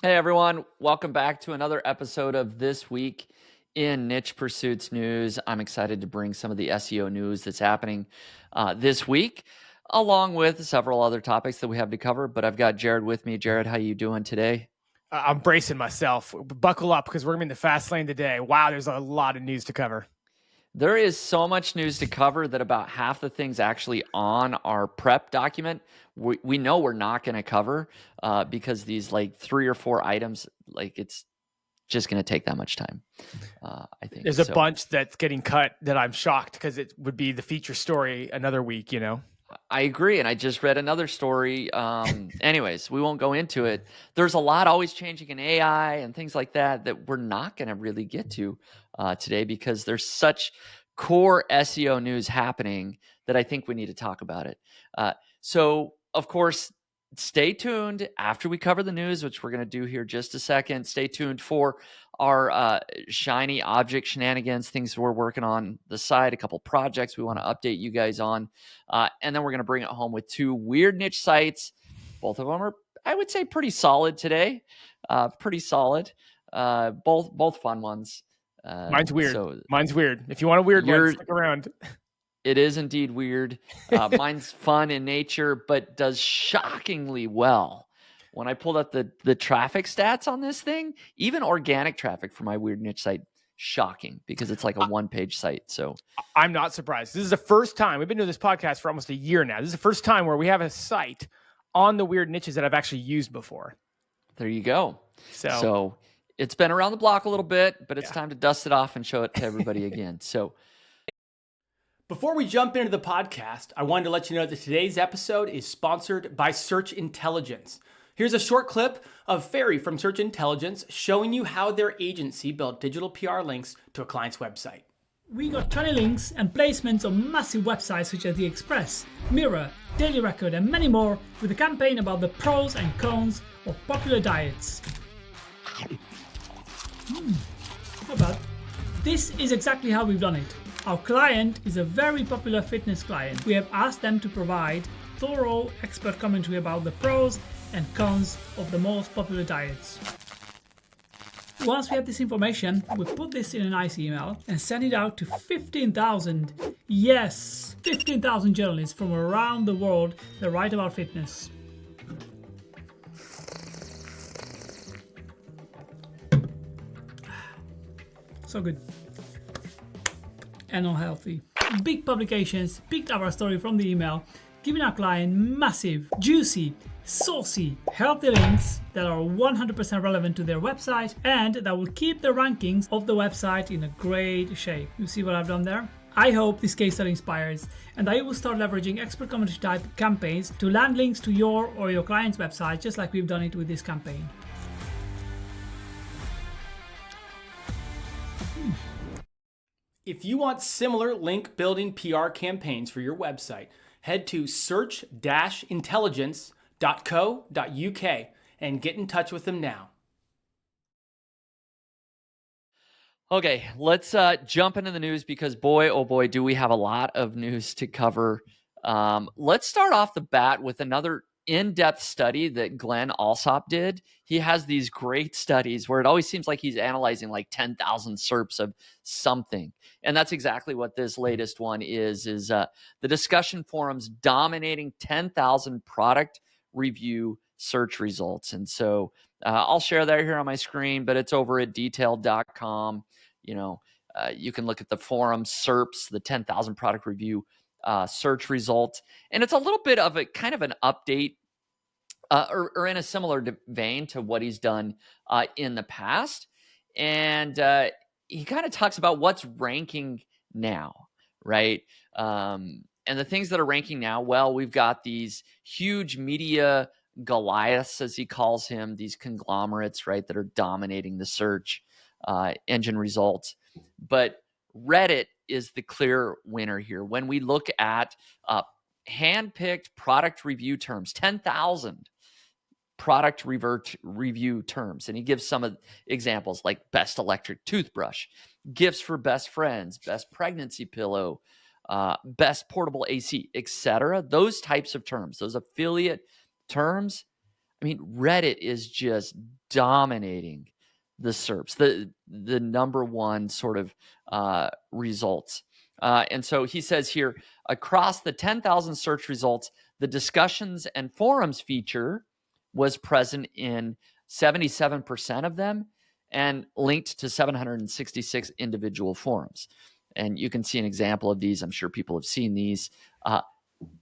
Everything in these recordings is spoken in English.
Hey everyone, welcome back to another episode of This Week in Niche Pursuits News. I'm excited to bring some of the SEO news that's happening this week, along with several other topics that we have to cover. But I've got Jared with me. Jared, how you doing today? I'm bracing myself. Buckle up because we're going to be in the fast lane today. Wow, there's a lot of news to cover. There is so much news to cover that about half the things actually on our prep document, we know we're not going to cover because these like 3 or 4 items, like it's just going to take that much time. I think There's a bunch that's getting cut that I'm shocked because it would be the feature story another week, you know? I agree. And I just read another story. Anyways, we won't go into it. There's a lot always changing in AI and things like that that we're not going to really get to today because there's such core SEO news happening that I think we need to talk about it. So, of course, stay tuned after we cover the news, which we're going to do here just a second. Stay tuned for our shiny object shenanigans, things we're working on the side, a couple projects we want to update you guys on. And then we're going to bring it home with 2 weird niche sites. Both of them are, I would say, pretty solid today. Pretty solid. Both fun ones. Mine's weird. Mine's weird. If you want a weird one, stick around. It is indeed weird. Mine's fun in nature, but does shockingly well. When I pulled up the traffic stats on this thing, even organic traffic for my weird niche site, shocking because it's like a one-page site. So I'm not surprised. This is the first time we've been doing this podcast for almost a year now. This is the first time where we have a site on the weird niches that I've actually used before. There you go. So it's been around the block a little bit, but it's time to dust it off and show it to everybody again. So before we jump into the podcast, I wanted to let you know that today's episode is sponsored by Search Intelligence. Here's a short clip of Ferry from Search Intelligence showing you how their agency built digital PR links to a client's website. We got 20 links and placements on massive websites such as The Express, Mirror, Daily Record, and many more with a campaign about the pros and cons of popular diets. Not bad. This is exactly how we've done it. Our client is a very popular fitness client. We have asked them to provide thorough expert commentary about the pros and cons of the most popular diets. Once we have this information, we put this in a nice email and send it out to 15,000, yes, 15,000 journalists from around the world that write about fitness. So good. And unhealthy. Big publications picked up our story from the email, giving our client massive, juicy, saucy, healthy links that are 100% relevant to their website and that will keep the rankings of the website in a great shape. You see what I've done there? I hope this case study inspires and that you will start leveraging expert commentary type campaigns to land links to your or your client's website, just like we've done it with this campaign. If you want similar link building PR campaigns for your website, head to search-intelligence.co.uk and get in touch with them now. Okay, let's jump into the news because boy, oh boy, do we have a lot of news to cover. Let's start off the bat with another in-depth study that Glen Allsopp did. He has these great studies where it always seems like he's analyzing like 10,000 SERPs of something. And that's exactly what this latest one is the discussion forums dominating 10,000 product review search results. And so I'll share that here on my screen, but it's over at detailed.com. You can look at the forum SERPs, the 10,000 product review search result. And it's a little bit of a kind of an update or in a similar vein to what he's done in the past. And he kind of talks about what's ranking now, right? And the things that are ranking now, well, we've got these huge media Goliaths, as he calls him, these conglomerates, right, that are dominating the search engine results. But Redditt is the clear winner here. When we look at hand-picked product review terms, 10,000 product review terms. And he gives some of examples like best electric toothbrush, gifts for best friends, best pregnancy pillow, best portable AC, etc. Those types of terms, those affiliate terms. I mean, Redditt is just dominating the SERPs, the number one sort of results. And so he says here, across the 10,000 search results, the discussions and forums feature was present in 77% of them and linked to 766 individual forums. And you can see an example of these. I'm sure people have seen these.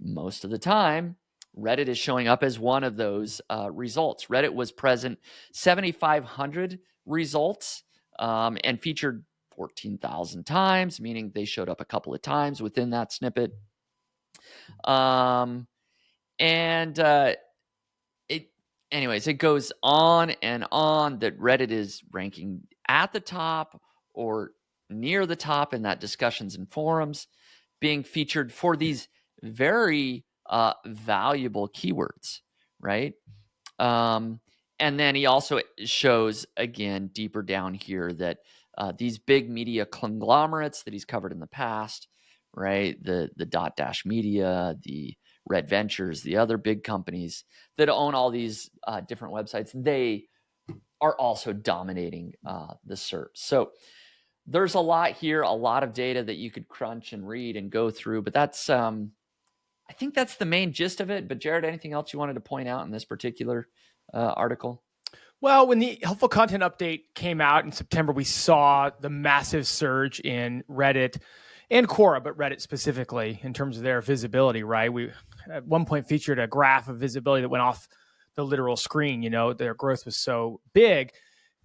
Most of the time, Reddit is showing up as one of those results. Reddit was present 7,500 results and featured 14,000 times, meaning they showed up a couple of times within that snippet. Anyways, it goes on and on that Reddit is ranking at the top or near the top in that discussions and forums, being featured for these very valuable keywords, right? And then he also shows, again, deeper down here that these big media conglomerates that he's covered in the past, right? The Dotdash Media, the Red Ventures, the other big companies that own all these different websites, they are also dominating the SERPs. So there's a lot here, a lot of data that you could crunch and read and go through, but that's, I think that's the main gist of it. But Jared, anything else you wanted to point out in this particular article? Well, when the helpful content update came out in September, we saw the massive surge in Reddit and Quora, but Reddit specifically in terms of their visibility, right? We at one point featured a graph of visibility that went off the literal screen. You know, their growth was so big.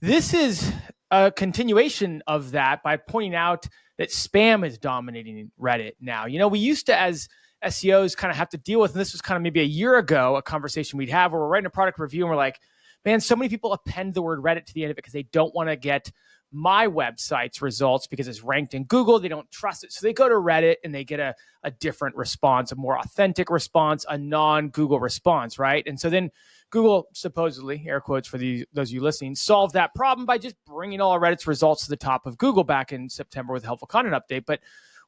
This is a continuation of that by pointing out that spam is dominating Reddit now. You know, we used to, as SEOs, kind of have to deal with, and this was kind of maybe a year ago, a conversation we'd have where we're writing a product review and we're like, man, so many people append the word Reddit to the end of it because they don't want to get my website's results because it's ranked in Google. They don't trust it. So they go to Reddit and they get a different response, a more authentic response, a non-Google response, right? And so then Google supposedly, air quotes for those of you listening, solved that problem by just bringing all of Reddit's results to the top of Google back in September with a helpful content update. But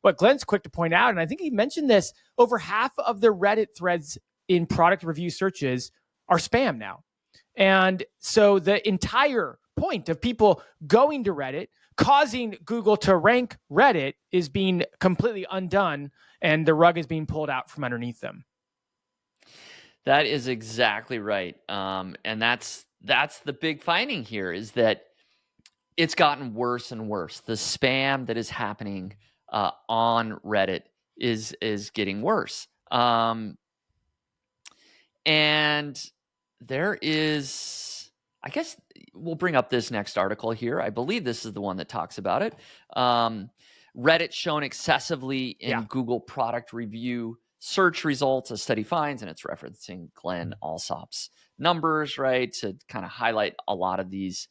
what Glen's quick to point out, and I think he mentioned this, over half of the Reddit threads in product review searches are spam now. And so the entire point of people going to Reddit, causing Google to rank Reddit, is being completely undone, and the rug is being pulled out from underneath them. That is exactly right. And that's the big finding here, is that it's gotten worse and worse. The spam that is happening on Reddit is getting worse. And there is, I guess we'll bring up this next article here. I believe this is the one that talks about it. Reddit shown excessively in Google product review search results, a study finds, and it's referencing Glen Allsopp's numbers, right, to kind of highlight a lot of these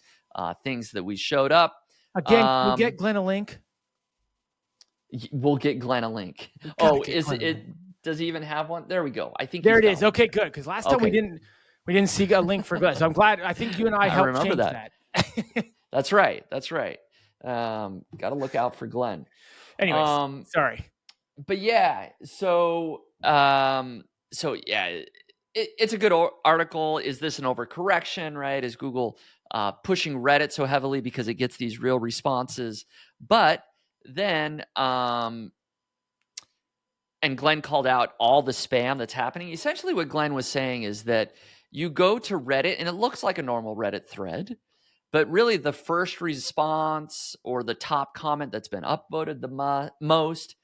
things that we showed up. Again, we'll get Glen a link. We'll get Glen a link. Oh, is it? Does he even have one? There we go. I think there it is. Okay, good. Because last time we didn't see a link for Glen, so I'm glad. I think you and I helped change that. That's right. Got to look out for Glen. Anyways, sorry. But yeah, so yeah, it's a good article. Is this an overcorrection, right? Is Google pushing Reddit so heavily because it gets these real responses? But then, and Glen called out all the spam that's happening. Essentially what Glen was saying is that you go to Reddit and it looks like a normal Reddit thread, but really the first response or the top comment that's been upvoted the most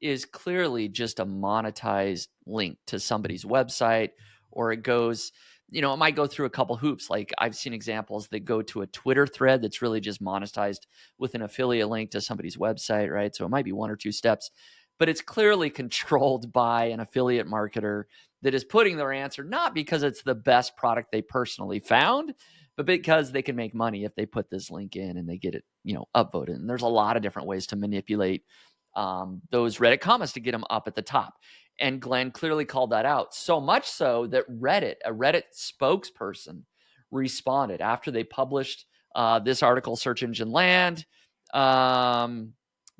is clearly just a monetized link to somebody's website, or it goes, it might go through a couple hoops. Like I've seen examples that go to a Twitter thread that's really just monetized with an affiliate link to somebody's website, right? So it might be one or two steps, but it's clearly controlled by an affiliate marketer that is putting their answer, not because it's the best product they personally found, but because they can make money if they put this link in and they get it, upvoted. And there's a lot of different ways to manipulate those Reddit comments to get them up at the top. And Glen clearly called that out, so much so that a Reddit spokesperson responded after they published this article, Search Engine Land. The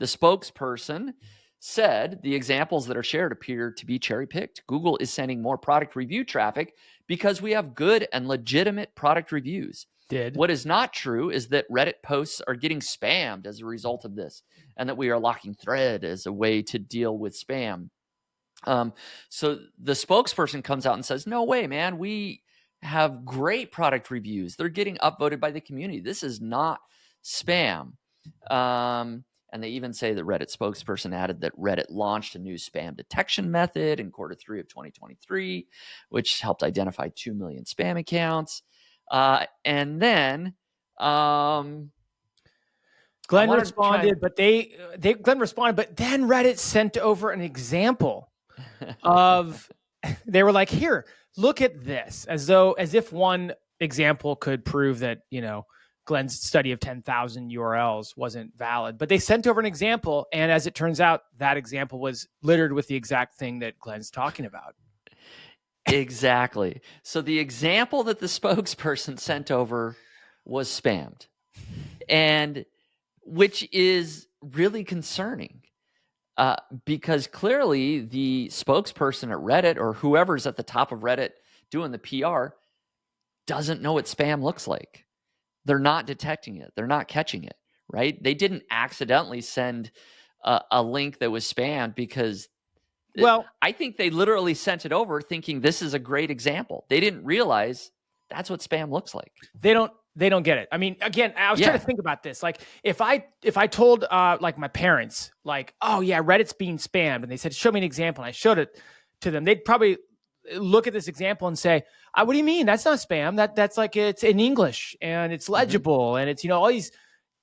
spokesperson said the examples that are shared appear to be cherry-picked. Google is sending more product review traffic because we have good and legitimate product reviews. What is not true is that Reddit posts are getting spammed as a result of this, and that we are locking thread as a way to deal with spam. So the spokesperson comes out and says, no way, man, we have great product reviews. They're getting upvoted by the community. This is not spam. And they even say that Reddit spokesperson added that Reddit launched a new spam detection method in Q3 of 2023, which helped identify 2 million spam accounts. And then Glen responded, but Glen responded, but then Reddit sent over an example of, they were like, here, look at this, as if one example could prove that, Glen's study of 10,000 URLs wasn't valid. But they sent over an example, and as it turns out, that example was littered with the exact thing that Glen's talking about. Exactly. So the example that the spokesperson sent over was spammed, and which is really concerning, because clearly the spokesperson at Reddit, or whoever's at the top of Reddit doing the PR, doesn't know what spam looks like. They're not detecting it. They're not catching it, right? They didn't accidentally send a link that was spammed because, I think they literally sent it over thinking this is a great example. They didn't realize that's what spam looks like. They don't get it. I mean, again, I was trying to think about this. Like if I told like my parents, like, oh yeah, Reddit's being spammed, and they said, show me an example, and I showed it to them, they'd probably look at this example and say, what do you mean? That's not spam. That's like, it's in English and it's legible, and it's, all these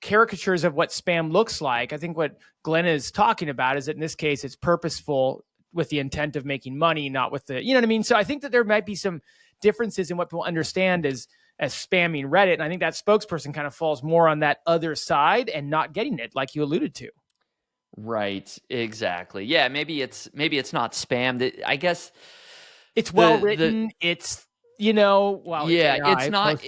caricatures of what spam looks like. I think what Glen is talking about is that in this case, it's purposeful with the intent of making money, not with the, you know what I mean? So I think that there might be some differences in what people understand as spamming Reddit. And I think that spokesperson kind of falls more on that other side and not getting it, like you alluded to. Right. Exactly. Yeah. Maybe it's not spam. I guess it's well written. It's, it's not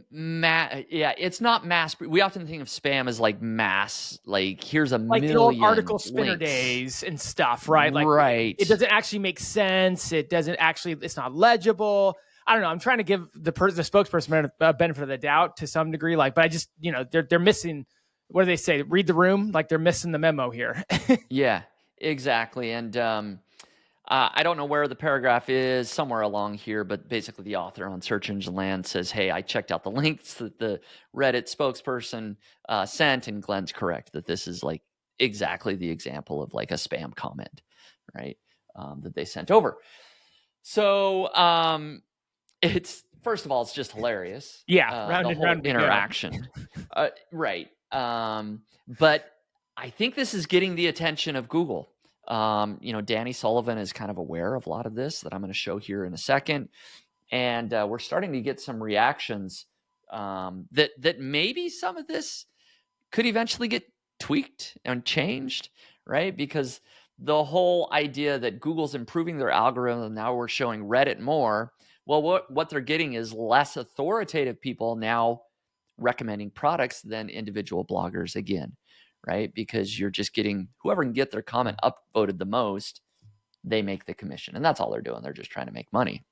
it's not mass. We often think of spam as like mass, like here's a like million the old article spinner links. days and stuff, right? Like right. It doesn't actually make sense. It's not legible. I don't know. I'm trying to give the spokesperson a benefit of the doubt to some degree. Like, but I just, they're missing, what do they say? Read the room. Like they're missing the memo here. Yeah, exactly. And, I don't know where the paragraph is, somewhere along here, but basically the author on Search Engine Land says, hey, I checked out the links that the Reddit spokesperson sent, and Glen's correct that this is like exactly the example of like a spam comment, right, that they sent over. So it's, first of all, it's just hilarious. Yeah, the whole interaction. Right. But I think this is getting the attention of Google. Danny Sullivan is kind of aware of a lot of this that I'm going to show here in a second. And we're starting to get some reactions that maybe some of this could eventually get tweaked and changed, right? Because the whole idea that Google's improving their algorithm, now we're showing Reddit more. Well, what they're getting is less authoritative people now recommending products than individual bloggers again. Right? Because you're just getting whoever can get their comment upvoted the most, they make the commission. And that's all they're doing. They're just trying to make money.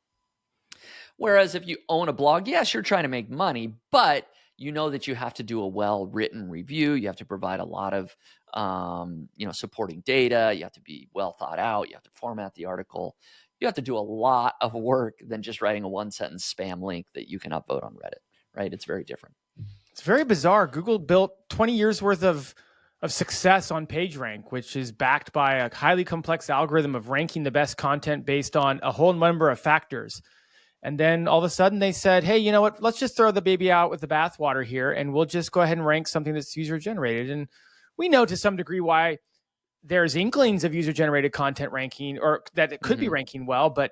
Whereas if you own a blog, yes, you're trying to make money, but you know that you have to do a well-written review. You have to provide a lot of, supporting data. You have to be well thought out. You have to format the article. You have to do a lot of work than just writing a one-sentence spam link that you can upvote on Reddit, right? It's very different. It's very bizarre. Google built 20 years worth of success on PageRank, which is backed by a highly complex algorithm of ranking the best content based on a whole number of factors. And then all of a sudden they said, hey, you know what? Let's just throw the baby out with the bathwater here, and we'll just go ahead and rank something that's user-generated. And we know to some degree why there's inklings of user-generated content ranking, or that it could be ranking well. But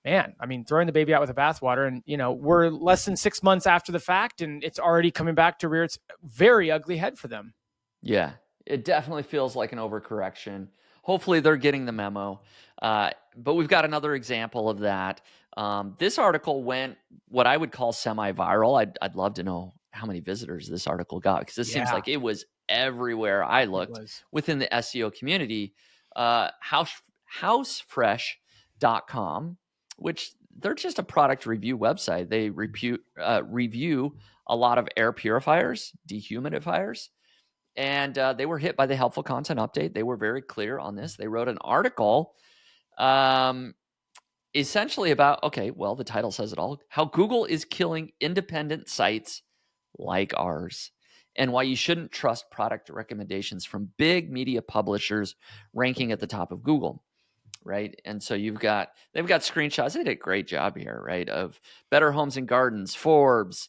man, I mean, throwing the baby out with the bathwater, and we're less than 6 months after the fact, and it's already coming back to rear its very ugly head for them. Yeah, it definitely feels like an overcorrection. Hopefully they're getting the memo. But we've got another example of that. This article went what I would call semi-viral. I'd love to know how many visitors this article got, because this seems like it was everywhere I looked within the SEO community. Housefresh.com, which they're just a product review website. They review a lot of air purifiers, dehumidifiers, and they were hit by the helpful content update. They were very clear on this. They wrote an article essentially about, okay, well, the title says it all, how Google is killing independent sites like ours, and why you shouldn't trust product recommendations from big media publishers ranking at the top of Google. Right. And so they've got screenshots. They did a great job here, right? Of Better Homes and Gardens, Forbes,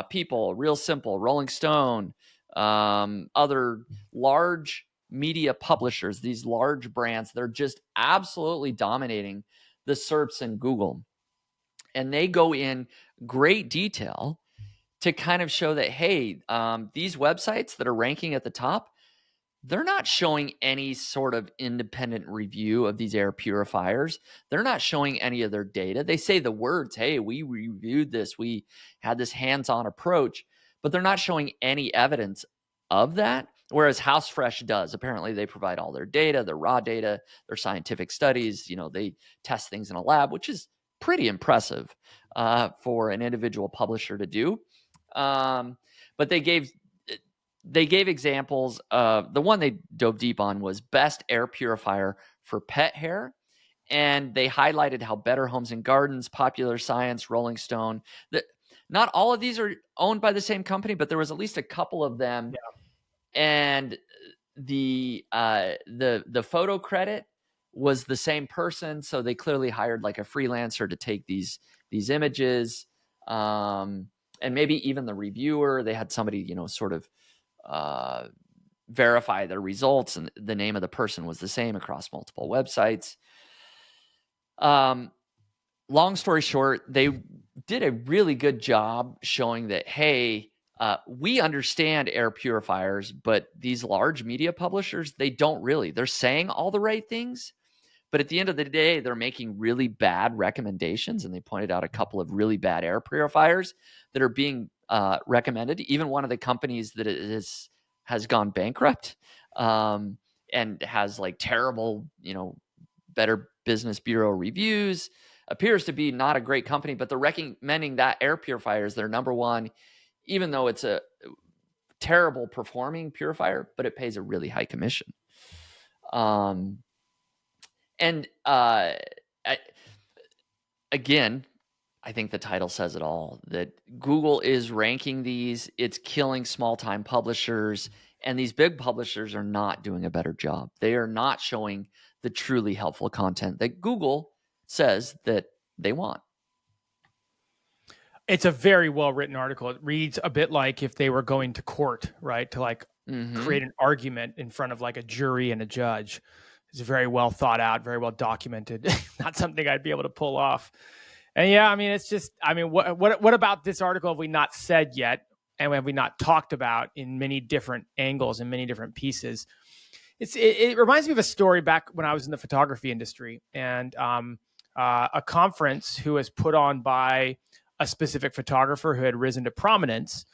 People, Real Simple, Rolling Stone, other large media publishers, these large brands, they're just absolutely dominating the SERPs in Google. And they go in great detail to kind of show that, hey, these websites that are ranking at the top, they're not showing any sort of independent review of these air purifiers. They're not showing any of their data. They say the words, hey, we reviewed this, we had this hands-on approach, but they're not showing any evidence of that. Whereas Housefresh does. Apparently they provide all their data, their raw data, their scientific studies. They test things in a lab, which is pretty impressive for an individual publisher to do. But they gave examples of, the one they dove deep on was best air purifier for pet hair. And they highlighted how Better Homes and Gardens, Popular Science, Rolling Stone, that not all of these are owned by the same company, but there was at least a couple of them. Yeah. And the photo credit was the same person. So they clearly hired like a freelancer to take these images. And maybe even the reviewer, they had somebody, sort of verify their results, and the name of the person was the same across multiple websites. Long story short, they did a really good job showing that, hey, we understand air purifiers, but these large media publishers, they don't really. They're saying all the right things, but at the end of the day, they're making really bad recommendations. And they pointed out a couple of really bad air purifiers that are being recommended. Even one of the companies that has gone bankrupt and has like terrible, Better Business Bureau reviews, appears to be not a great company, but they're recommending that air purifier is their number one, even though it's a terrible performing purifier, but it pays a really high commission. Again, I think the title says it all, that Google is ranking these, it's killing small-time publishers, and these big publishers are not doing a better job. They are not showing the truly helpful content that Google says that they want. It's a very well-written article. It reads a bit like if they were going to court, right? To like create an argument in front of like a jury and a judge. It's very well thought out, very well documented. Not something I'd be able to pull off. And yeah, I mean, it's just, I mean, what about this article have we not said yet? And have we not talked about in many different angles and many different pieces? It reminds me of a story back when I was in the photography industry, and a conference who was put on by a specific photographer who had risen to prominence.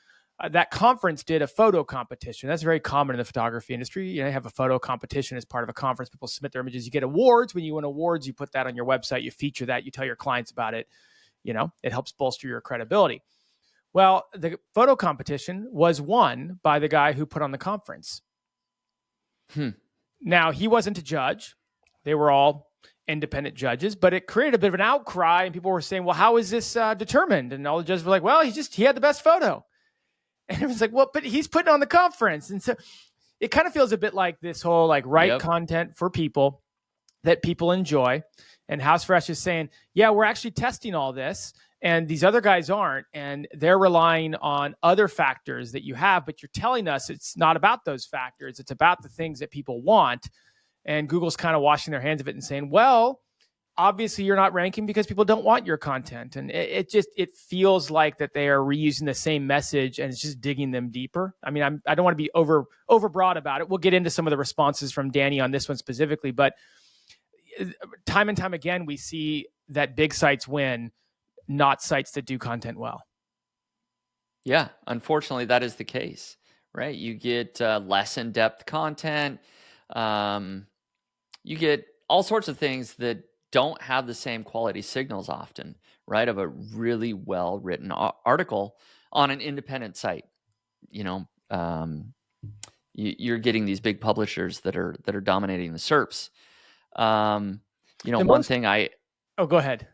That conference did a photo competition. That's very common in the photography industry. You have a photo competition as part of a conference. People submit their images. You get awards. When you win awards, you put that on your website. You feature that. You tell your clients about it. It helps bolster your credibility. Well, the photo competition was won by the guy who put on the conference. Now, he wasn't a judge. They were all independent judges, but it created a bit of an outcry, and people were saying, well, how is this determined? And all the judges were like, well, he had the best photo. And it was like, well, but he's putting on the conference. And so it kind of feels a bit like this whole like content for people that people enjoy. And Housefresh is saying, yeah, we're actually testing all this, and these other guys aren't, and they're relying on other factors that you have, but you're telling us it's not about those factors. It's about the things that people want. And Google's kind of washing their hands of it and saying, well, obviously you're not ranking because people don't want your content. And it feels like that they are reusing the same message, and it's just digging them deeper. I mean, I don't want to be overbroad about it. We'll get into some of the responses from Danny on this one specifically, but time and time again, we see that big sites win, not sites that do content well. Yeah, unfortunately, that is the case, right? You get less in-depth content. You get all sorts of things that don't have the same quality signals often, right? Of a really well written article on an independent site. You're getting these big publishers that are dominating the SERPs. One thing go ahead.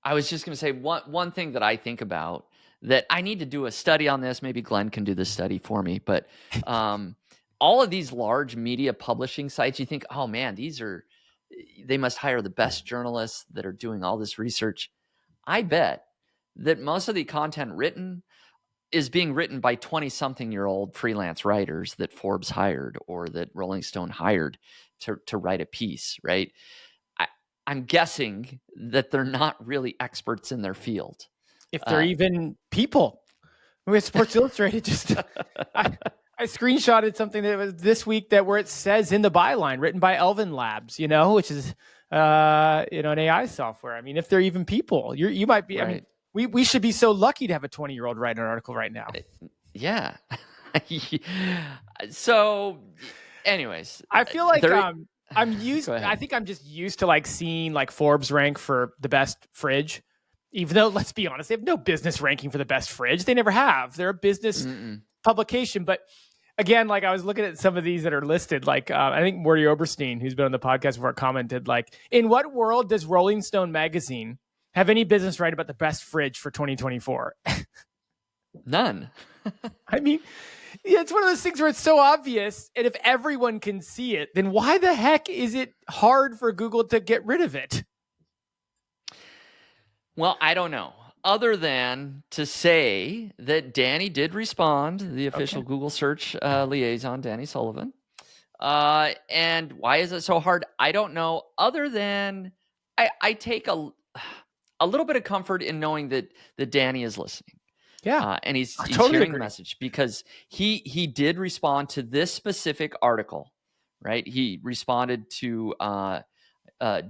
I was just going to say one thing that I think about, that I need to do a study on this. Maybe Glen can do this study for me. But all of these large media publishing sites, you think, oh man, they must hire the best journalists that are doing all this research. I bet that most of the content written is being written by 20-something-year-old freelance writers that Forbes hired or that Rolling Stone hired to write a piece, right? I'm guessing that they're not really experts in their field. If they're even people. With Sports Illustrated, I screenshotted something that was this week where it says in the byline, written by Elvin Labs, which is an AI software. I mean, if they're even people, you might be. Right. I mean, we should be so lucky to have a 20-year-old write an article right now. Yeah. So, anyways, I feel like I'm used. I think I'm just used to like seeing like Forbes rank for the best fridge, even though, let's be honest, they have no business ranking for the best fridge. They never have. They're a business publication. But again, like I was looking at some of these that are listed, like I think Morty Oberstein, who's been on the podcast before, commented like, in what world does Rolling Stone magazine have any business write about the best fridge for 2024? None. I mean, yeah, it's one of those things where it's so obvious. And if everyone can see it, then why the heck is it hard for Google to get rid of it? Well, I don't know. Other than to say that Danny did respond, the official Google search liaison, Danny Sullivan. And why is it so hard? I don't know. Other than I take a little bit of comfort in knowing that Danny is listening. Yeah. And he's totally hearing the message, because he did respond to this specific article, right? He responded to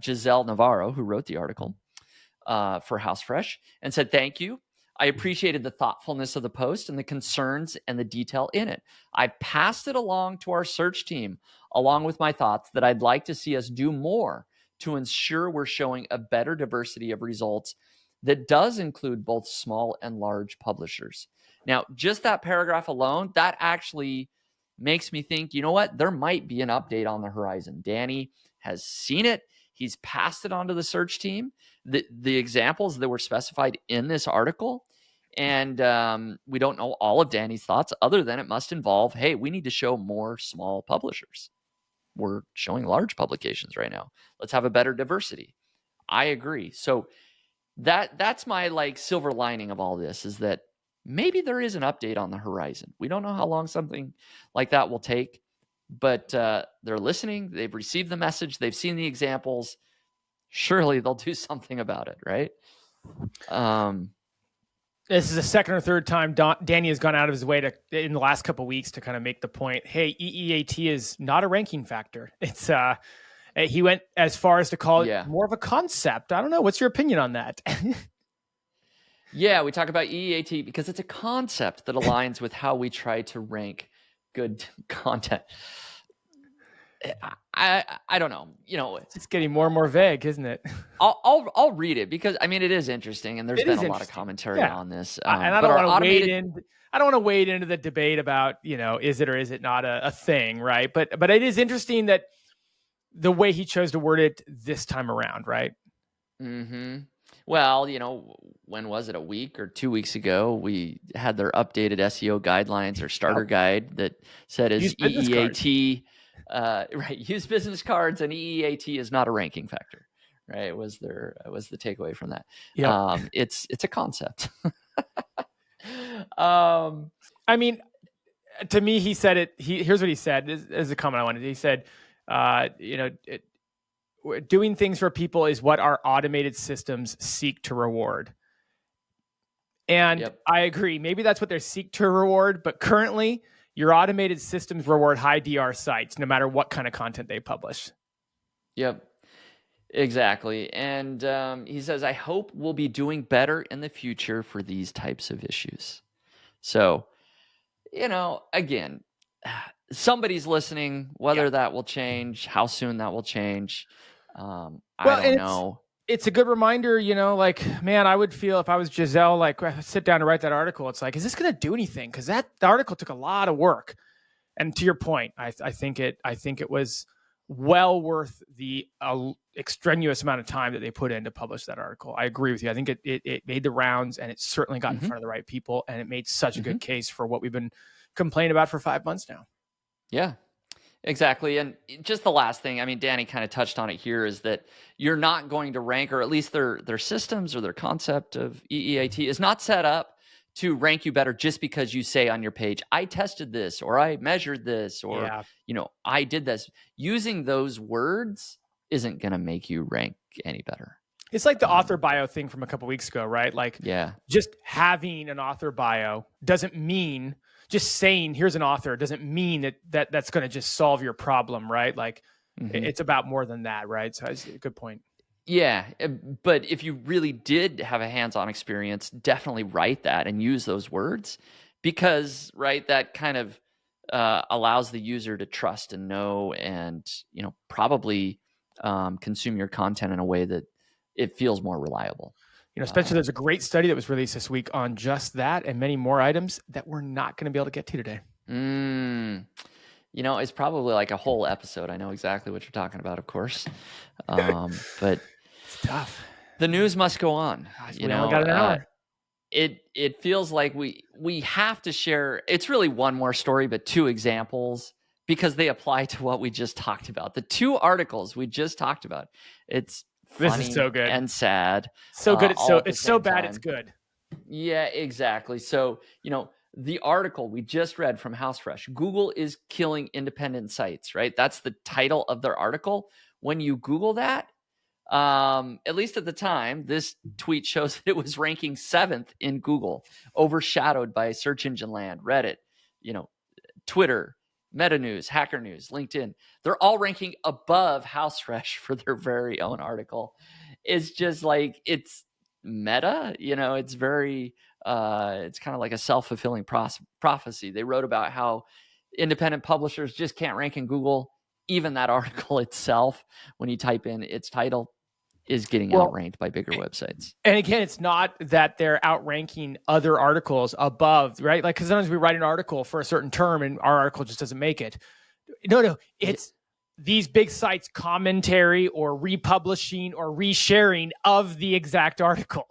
Giselle Navarro, who wrote the article for Housefresh, and said, thank you. I appreciated the thoughtfulness of the post and the concerns and the detail in it. I passed it along to our search team, along with my thoughts that I'd like to see us do more to ensure we're showing a better diversity of results that does include both small and large publishers. Now, just that paragraph alone, that actually makes me think, you know what? There might be an update on the horizon. Danny has seen it. He's passed it on to the search team, the examples that were specified in this article. And we don't know all of Danny's thoughts, other than it must involve, hey, we need to show more small publishers. We're showing large publications right now. Let's have a better diversity. I agree. So that's my like silver lining of all this, is that maybe there is an update on the horizon. We don't know how long something like that will take, but they're listening. They've received the message. They've seen the examples. Surely they'll do something about it, right? This is the second or third time Danny has gone out of his way in the last couple of weeks to kind of make the point, hey, EEAT is not a ranking factor. It's he went as far as to call it more of a concept. I don't know. What's your opinion on that? Yeah, we talk about EEAT because it's a concept that aligns with how we try to rank good content. I don't know. It's getting more and more vague, isn't it? I'll read it, because I mean it is interesting, and there's been a lot of commentary on this. And I don't want to wade in. I don't want to wade into the debate about is it or is it not a thing, right? But it is interesting that the way he chose to word it this time around, right? Mm-hmm. Well, when was it? A week or 2 weeks ago, we had their updated SEO guidelines, or starter guide, that said is EEAT. Right. Use business cards, and EEAT is not a ranking factor. Right. It was the takeaway from that. Yeah. It's a concept. I mean, to me, he said it. Here's what he said. As a comment I wanted. He said, doing things for people is what our automated systems seek to reward. And I agree. Maybe that's what they seek to reward. But currently, your automated systems reward high DR sites, no matter what kind of content they publish. Yep, exactly. And he says, I hope we'll be doing better in the future for these types of issues. So, again, somebody's listening, whether that will change, how soon that will change. I Well, don't know. It's a good reminder, like, man, I would feel if I was Giselle, like, sit down to write that article. It's like, is this going to do anything? Because the article took a lot of work. And to your point, I think it was well worth the extraneous amount of time that they put in to publish that article. I agree with you. I think it made the rounds, and it certainly got in front of the right people, and it made such a good case for what we've been complaining about for 5 months now. Yeah. Exactly. And just the last thing, I mean, Danny kind of touched on it here, is that you're not going to rank, or at least their systems or their concept of EEAT is not set up to rank you better just because you say on your page, I tested this, or I measured this, or, I did this. Using those words isn't going to make you rank any better. It's like the author bio thing from a couple weeks ago, right? Like, just having an author bio doesn't mean, just saying here's an author doesn't mean that's going to just solve your problem, right? Like, it's about more than that, right? So that's a good point. Yeah, but if you really did have a hands-on experience, definitely write that and use those words, because, right, that kind of allows the user to trust and know, and probably consume your content in a way that it feels more reliable. Spencer, there's a great study that was released this week on just that and many more items that we're not going to be able to get to today. It's probably like a whole episode. I know exactly what you're talking about, of course. But it's tough. The news must go on. Gosh, we only got an hour. It feels like we have to share. It's really one more story, but 2 examples, because they apply to what we just talked about. The 2 articles we just talked about. It's funny, this is so good and sad. So good. It's so bad. It's good. Yeah, exactly. So, the article we just read from Housefresh, Google is killing independent sites, right? That's the title of their article. When you Google that, at least at the time, this tweet shows that it was ranking 7th in Google, overshadowed by Search Engine Land, Reddit, Twitter, Meta News, Hacker News, LinkedIn. They're all ranking above Housefresh for their very own article. It's just like, it's meta, it's very, it's kind of like a self-fulfilling prophecy. They wrote about how independent publishers just can't rank in Google. Even that article itself, when you type in its title, is getting outranked by bigger websites. And again, it's not that they're outranking other articles above, right? Like, because sometimes we write an article for a certain term and our article just doesn't make it. No, it's these big sites commentary or republishing or resharing of the exact article.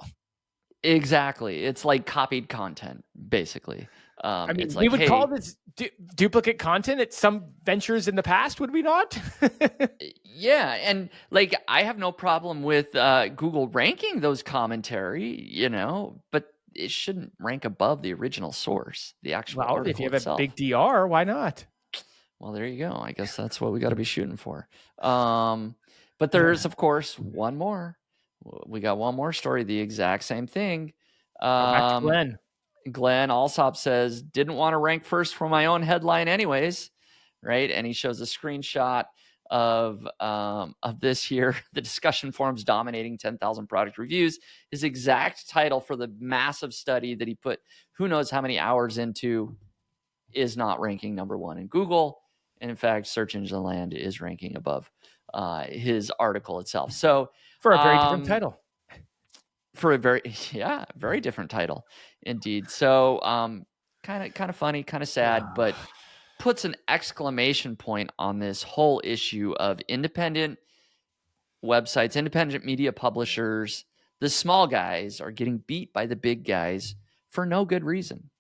Exactly. It's like copied content, basically. I mean, it's like, we would call this duplicate content at some ventures in the past, would we not? Yeah. And like, I have no problem with Google ranking those commentary, but it shouldn't rank above the original source, the actual article if you have itself. a big DR, why not? Well, there you go. I guess that's what we got to be shooting for. But there's, of course, one more. We got one more story, the exact same thing. Back to Glen. Glen Allsopp says, didn't want to rank first for my own headline anyways, right? And he shows a screenshot of this here, the discussion forums dominating 10,000 product reviews. His exact title for the massive study that he put who knows how many hours into is not ranking number 1 in Google. And in fact, Search Engine Land is ranking above his article itself. So for a very different title. For a very different title indeed. So kind of funny, kind of sad, but puts an exclamation point on this whole issue of independent websites, independent media publishers. The small guys are getting beat by the big guys for no good reason.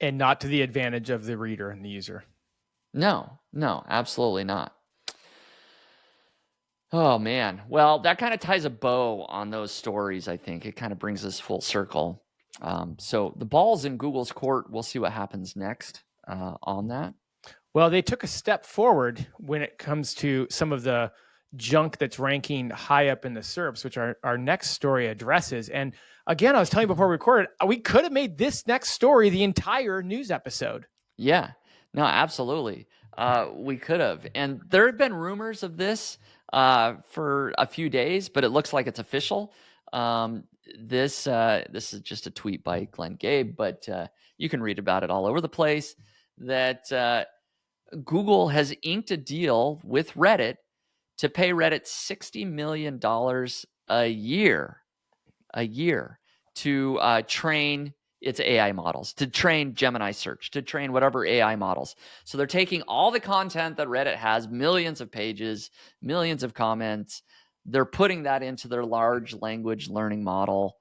And not to the advantage of the reader and the user. No, absolutely not. Oh, man. Well, that kind of ties a bow on those stories, I think. It kind of brings us full circle. So the ball's in Google's court. We'll see what happens next on that. Well, they took a step forward when it comes to some of the junk that's ranking high up in the SERPs, which our next story addresses. And again, I was telling you before we recorded, we could have made this next story the entire news episode. Yeah, no, absolutely. We could have. And there have been rumors of this for a few days, but it looks like it's official. This is just a tweet by Glen Gabe, but you can read about it all over the place, that Google has inked a deal with Reddit to pay Reddit $60 million a year to train its AI models, to train Gemini search, to train whatever AI models. So they're taking all the content that Reddit has, millions of pages, millions of comments, they're putting that into their large language learning model,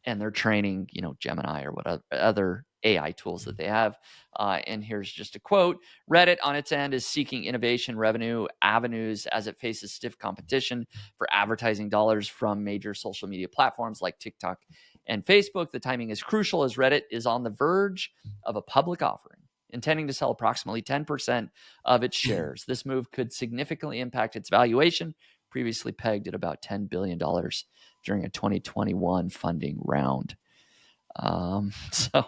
and they're training, Gemini or what other AI tools that they have. And here's just a quote. Reddit on its end is seeking innovation revenue avenues as it faces stiff competition for advertising dollars from major social media platforms like TikTok and Facebook. The timing is crucial as Reddit is on the verge of a public offering, intending to sell approximately 10% of its shares. This move could significantly impact its valuation, previously pegged at about $10 billion during a 2021 funding round. So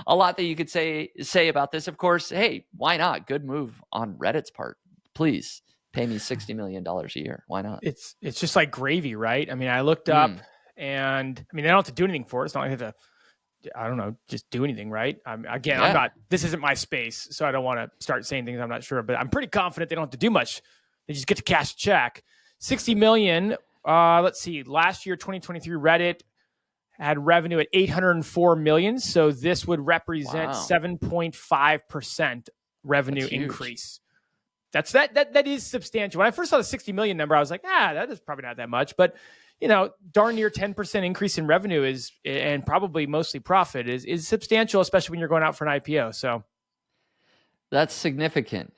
a lot that you could say about this. Of course, hey, why not? Good move on Reddit's part. Please pay me $60 million a year. Why not? It's just like gravy, right? I mean, I looked up and I mean, they don't have to do anything for it. It's not like they have to, I don't know, just do anything, right? I'm not, this isn't my space, so I don't want to start saying things I'm not sure, but I'm pretty confident they don't have to do much. They just get to cash a check. 60 million. Let's see. Last year, 2023, Reddit had revenue at 804 million. So this would represent 7.5% revenue increase. That is substantial. When I first saw the 60 million number, I was like, that is probably not that much. But, darn near 10% increase in revenue is, and probably mostly profit is substantial, especially when you're going out for an IPO. So that's significant.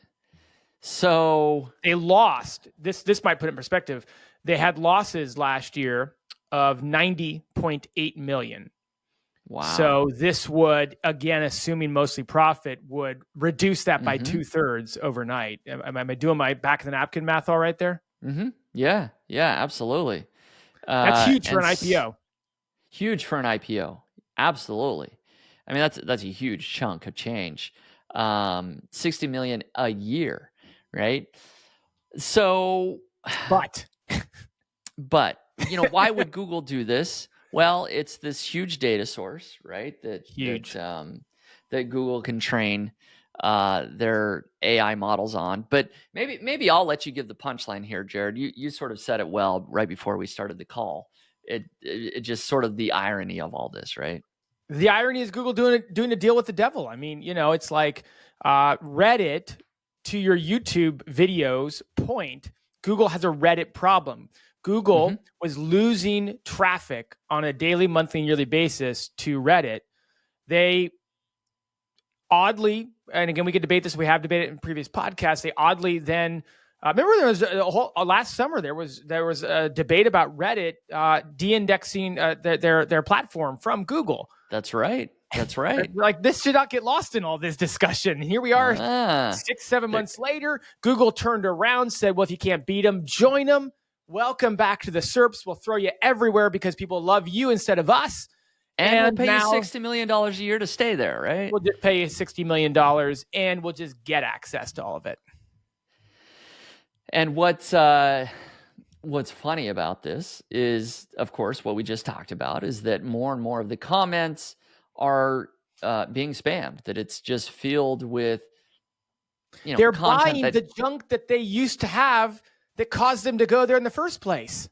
So they lost, this might put it in perspective. They had losses last year of 90.8 million. Wow. So this would, again, assuming mostly profit, would reduce that by 2/3 overnight. Am I doing my back of the napkin math all right there? Mm-hmm. Yeah, absolutely. That's huge for an IPO. Huge for an IPO. Absolutely. I mean, that's a huge chunk of change. 60 million a year, right? So, but why would Google do this? Well, it's this huge data source, right? That Google can train their AI models on. But maybe I'll let you give the punchline here, Jared. You sort of said it well right before we started the call. It just sort of the irony of all this, right? The irony is Google doing a deal with the devil. I mean, it's like Reddit, to your YouTube videos point, Google has a Reddit problem. Google was losing traffic on a daily, monthly, and yearly basis to Reddit. They oddly, and again, we could debate this. We have debated it in previous podcasts. They oddly then remember there was last summer there was a debate about Reddit de-indexing their platform from Google. That's right. Like, this should not get lost in all this discussion. Here we are, 6-7 months later. Google turned around, said, "Well, if you can't beat them, join them. Welcome back to the SERPs. We'll throw you everywhere because people love you instead of us." And we'll pay you $60 million a year to stay there, right? We'll just pay you $60 million and we'll just get access to all of it. And what's funny about this is, of course, what we just talked about is that more and more of the comments are being spammed, that it's just filled with, they're buying the junk that they used to have that caused them to go there in the first place.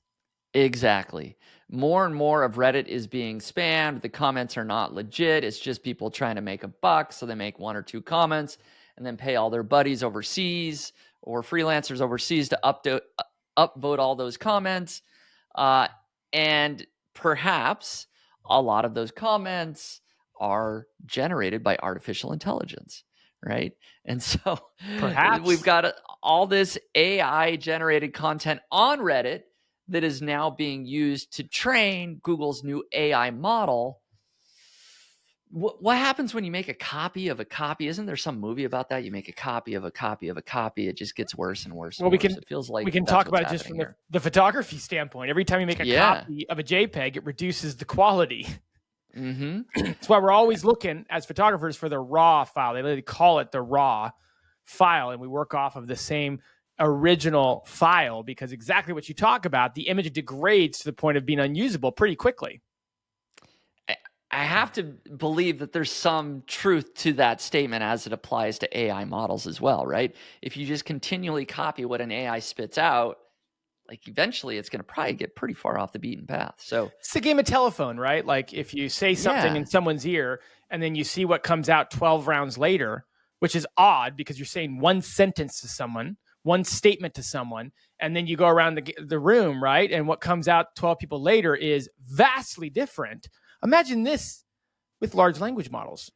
Exactly. More and more of Reddit is being spammed. The comments are not legit. It's just people trying to make a buck. So they make 1 or 2 comments and then pay all their buddies overseas or freelancers overseas to upvote all those comments. And perhaps a lot of those comments are generated by artificial intelligence, right? And so perhaps we've got all this AI generated content on Reddit that is now being used to train Google's new AI model. What happens when you make a copy of a copy? Isn't there some movie about that? You make a copy of a copy of a copy. It just gets worse and worse. Well, it feels like we can talk about it just from the photography standpoint. Every time you make a copy of a JPEG, it reduces the quality. That's why we're always looking as photographers for the raw file. They literally call it the raw file, and we work off of the same original file because exactly what you talk about, the image degrades to the point of being unusable pretty quickly. I have to believe that there's some truth to that statement as it applies to AI models as well, right? If you just continually copy what an AI spits out, like eventually it's going to probably get pretty far off the beaten path. So It's the game of telephone, right? Like if you say something Yeah. in someone's ear and then you see what comes out 12 rounds later, which is odd because you're saying one sentence to someone, one statement to someone, and then you go around the room, right? And what comes out 12 people later is vastly different. Imagine this with large language models.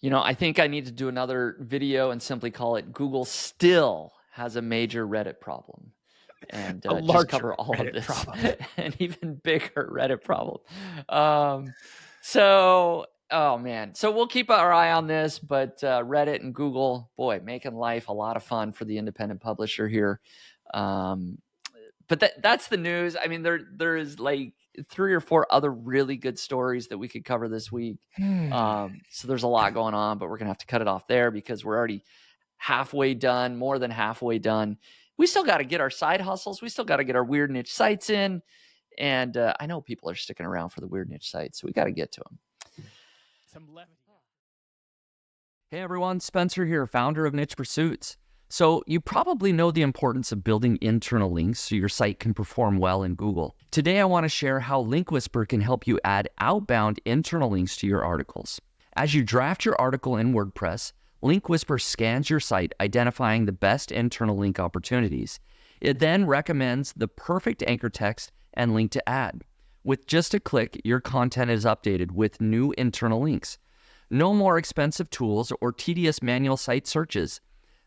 I think I need to do another video and simply call it Google still has a major Reddit problem. And just larger cover all Reddit of this, problem. an even bigger Reddit problem. Oh man. So we'll keep our eye on this, but Reddit and Google, boy, making life a lot of fun for the independent publisher here. But that's the news. I mean, there is like 3 or 4 other really good stories that we could cover this week. So there's a lot going on, but we're gonna have to cut it off there because we're already halfway done, more than halfway done. We still got to get our side hustles. We still got to get our weird niche sites in. And I know people are sticking around for the weird niche sites, so we got to get to them. Some levity. Hey everyone, Spencer here, founder of Niche Pursuits. So you probably know the importance of building internal links so your site can perform well in Google. Today I want to share how Link Whisper can help you add outbound internal links to your articles. As you draft your article in WordPress, Link Whisper scans your site, identifying the best internal link opportunities. It then recommends the perfect anchor text and link to add. With just a click, your content is updated with new internal links. No more expensive tools or tedious manual site searches.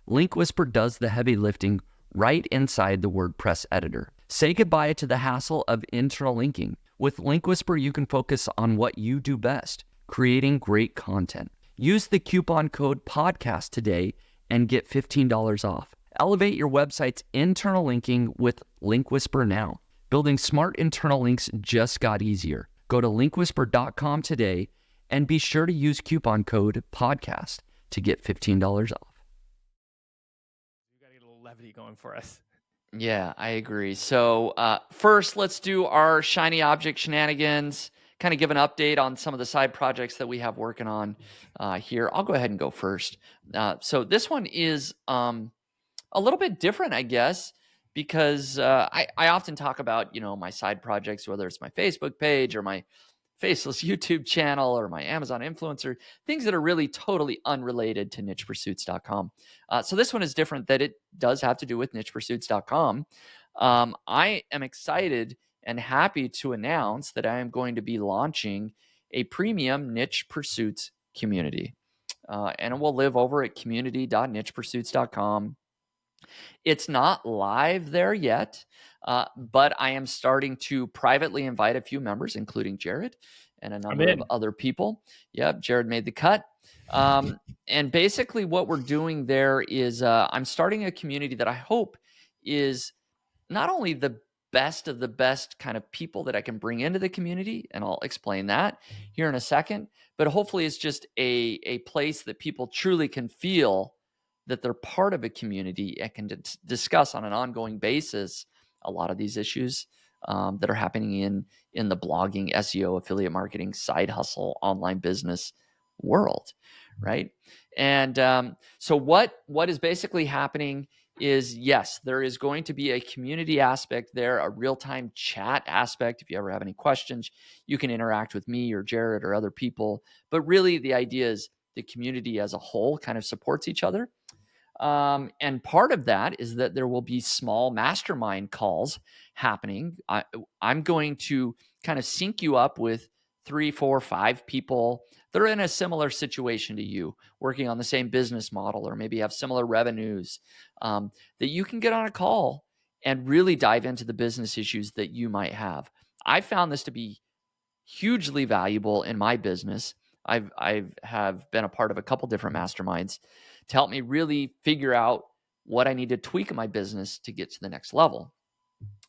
Link Whisper does the heavy lifting right inside the WordPress editor. Say goodbye to the hassle of internal linking. With Link Whisper, you can focus on what you do best, creating great content. Use the coupon code PODCAST today and get $15 off. Elevate your website's internal linking with Link Whisper now. Building smart internal links just got easier. Go to linkwhisper.com today and be sure to use coupon code PODCAST to get $15 off. You got to get a little levity going for us. Yeah, I agree. So first, let's do our shiny object shenanigans. Kind of give an update on some of the side projects that we have working on here. I'll go ahead and go first. So this one is a little bit different, I guess, because I often talk about, my side projects, whether it's my Facebook page or my faceless YouTube channel or my Amazon influencer, things that are really totally unrelated to nichepursuits.com. So this one is different that it does have to do with nichepursuits.com. I am excited and happy to announce that I am going to be launching a premium Niche Pursuits community. And it will live over at community.nichepursuits.com. It's not live there yet, but I am starting to privately invite a few members, including Jared and a number of other people. Yep, Jared made the cut. And basically what we're doing there is I'm starting a community that I hope is not only the best of the best kind of people that I can bring into the community, and I'll explain that here in a second, but hopefully it's just a place that people truly can feel that they're part of a community and can discuss on an ongoing basis a lot of these issues that are happening in the blogging, SEO, affiliate marketing, side hustle, online business world, right? And so what is basically happening is, yes, there is going to be a community aspect there, a real-time chat aspect. If you ever have any questions, you can interact with me or Jared or other people. But really, the idea is the community as a whole kind of supports each other. And part of that is that there will be small mastermind calls happening. I'm going to kind of sync you up with 3, 4, 5 people that are in a similar situation to you, working on the same business model, or maybe have similar revenues, that you can get on a call and really dive into the business issues that you might have. I found this to be hugely valuable in my business. I have been a part of a couple different masterminds to help me really figure out what I need to tweak in my business to get to the next level.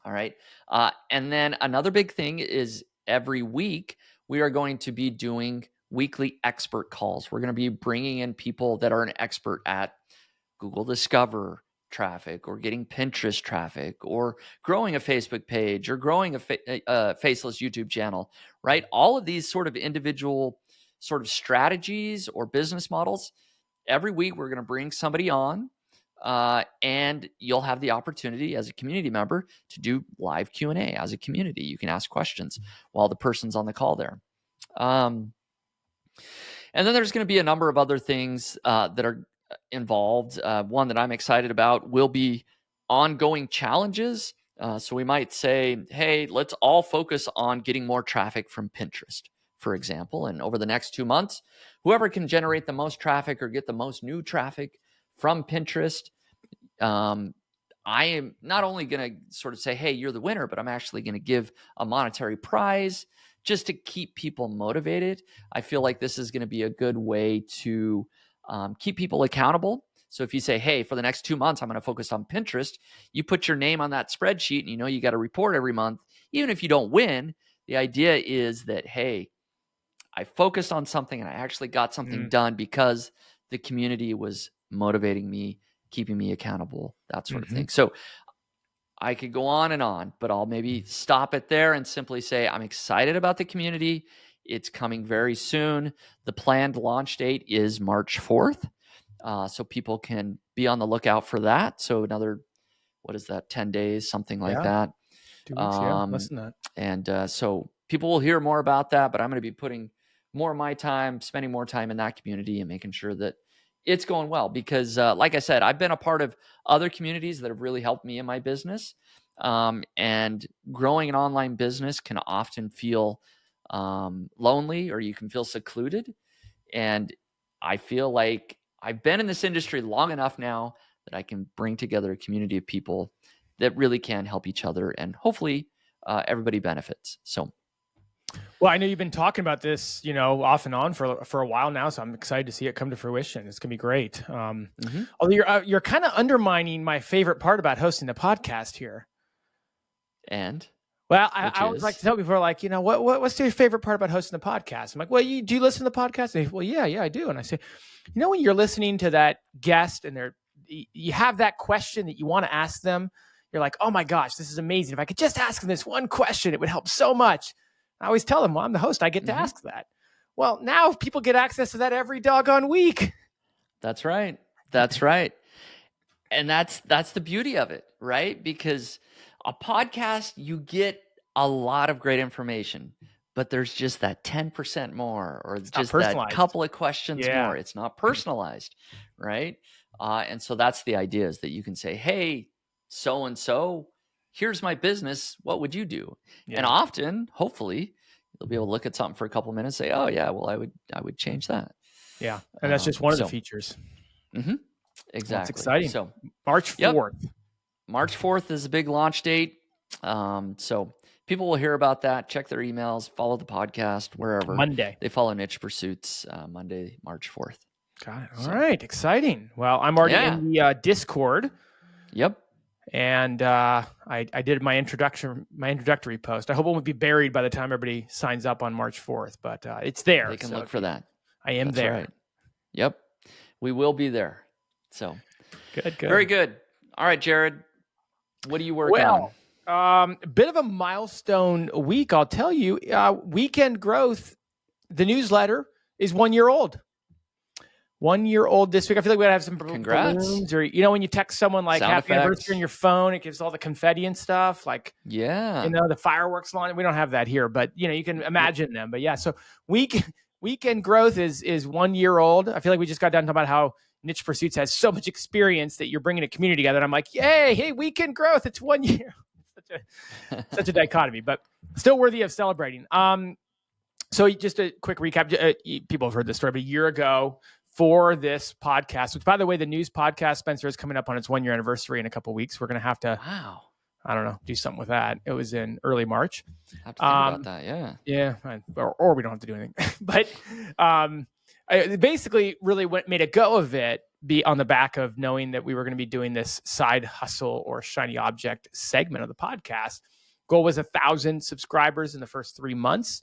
All right. And then another big thing is every week we are going to be doing weekly expert calls. We're going to be bringing in people that are an expert at Google Discover traffic, or getting Pinterest traffic, or growing a Facebook page, or growing a faceless YouTube channel, right? All of these sort of individual sort of strategies or business models. Every week, we're going to bring somebody on and you'll have the opportunity as a community member to do live Q&A as a community. You can ask questions while the person's on the call there. And then there's going to be a number of other things that are involved. One that I'm excited about will be ongoing challenges. So we might say, hey, let's all focus on getting more traffic from Pinterest, for example. And over the next 2 months, whoever can generate the most traffic or get the most new traffic from Pinterest, I am not only going to sort of say, hey, you're the winner, but I'm actually going to give a monetary prize just to keep people motivated. I feel like this is going to be a good way to keep people accountable. So if you say, hey, for the next 2 months, I'm going to focus on Pinterest, you put your name on that spreadsheet and you got to report every month. Even if you don't win, the idea is that, hey, I focused on something and I actually got something done because the community was motivating me, keeping me accountable, that sort of thing. So I could go on, but I'll maybe stop it there and simply say, I'm excited about the community. It's coming very soon. The planned launch date is March 4th. So people can be on the lookout for that. So another, 10 days, something like that. 2 weeks, less than that. And so people will hear more about that, but I'm going to be putting more of my time, spending more time in that community and making sure that it's going well. Because like I said, I've been a part of other communities that have really helped me in my business. And growing an online business can often feel lonely, or you can feel secluded. And I feel like I've been in this industry long enough now that I can bring together a community of people that really can help each other, and hopefully everybody benefits. So, well, I know you've been talking about this, off and on for a while now, so I'm excited to see it come to fruition. It's gonna be great. Although you're kind of undermining my favorite part about hosting the podcast here. And well, I always like to tell people, like, what's your favorite part about hosting the podcast? I'm like, well, do you listen to the podcast? And they, well, yeah, I do. And I say, when you're listening to that guest and you have that question that you want to ask them, you're like, oh my gosh, this is amazing. If I could just ask them this one question, it would help so much. I always tell them, well, I'm the host. I get to ask that. Well, now people get access to that every doggone week. That's right. That's right. And that's the beauty of it, right? Because a podcast, you get a lot of great information, but there's just that 10% more, or just that couple of questions more. It's not personalized, right? And so that's the idea, is that you can say, hey, so-and-so, here's my business. What would you do? Yeah. And often, hopefully, you'll be able to look at something for a couple of minutes, say, oh yeah, well, I would change that. Yeah. And that's just one of the features. Exactly. That's exciting. So March 4th. March 4th is a big launch date. So people will hear about that. Check their emails, follow the podcast, wherever. Monday. They follow Niche Pursuits, Monday, March 4th. Got it. All right. Exciting. Well, I'm already in the Discord. Yep. And I did my introductory post. I hope it won't be buried by the time everybody signs up on March 4th, but it's there. They can look for that. I am there. Right. Yep. We will be there. So good. Very good. All right, Jared, what do you work on? A bit of a milestone week, I'll tell you. Weekend Growth, the newsletter, is 1 year old. 1 year old this week. I feel like we gotta have some balloons, or when you text someone like sound happy anniversary on your phone, it gives all the confetti and stuff. Like, the fireworks line. We don't have that here, but you can imagine them. But yeah, so Weekend Growth is 1 year old. I feel like we just got done talking about how Niche Pursuits has so much experience that you're bringing a community together. And I'm like, yay, hey, Weekend Growth, it's 1 year. Such a dichotomy, but still worthy of celebrating. So just a quick recap. People have heard this story, but a year ago for this podcast, which, by the way, the news podcast, Spencer, is coming up on its 1 year anniversary in a couple of weeks. We're going to have to, I don't know, do something with that. It was in early March. Have to think about that, yeah. Yeah, or we don't have to do anything. But I basically really made a go of it, be on the back of knowing that we were going to be doing this side hustle or shiny object segment of the podcast. Goal was 1,000 subscribers in the first 3 months.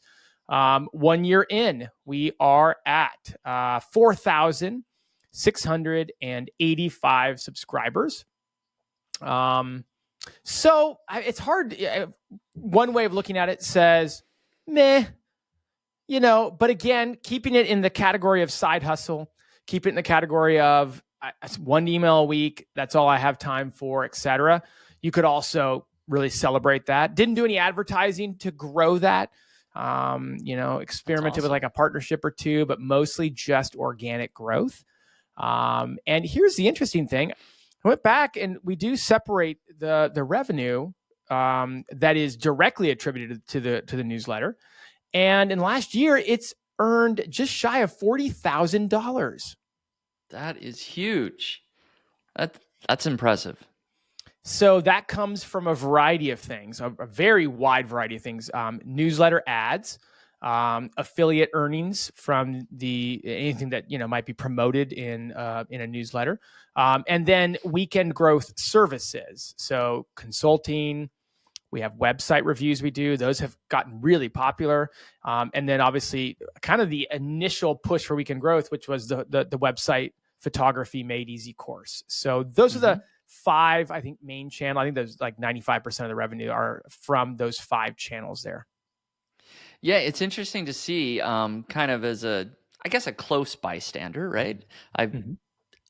1 year in, we are at 4,685 subscribers. So it's hard. One way of looking at it says, meh, but again, keeping it in the category of side hustle, keep it in the category of one email a week. That's all I have time for, etc. You could also really celebrate that. Didn't do any advertising to grow that. Experimented with like a partnership or two, but mostly just organic growth. And here's the interesting thing. I went back and we do separate the revenue that is directly attributed to the newsletter. And in last year, it's earned just shy of $40,000. That is huge. That's impressive. So that comes from a variety of things, a very wide variety of things. Newsletter ads, affiliate earnings from anything that might be promoted in a newsletter, and then weekend growth services. So consulting. We have website reviews we do. Those have gotten really popular. And then obviously kind of the initial push for weekend growth, which was the website photography made easy course. So those are the 5, I think, main channel. I think there's like 95% of the revenue are from those 5 channels there. Yeah, it's interesting to see kind of as a close bystander, right?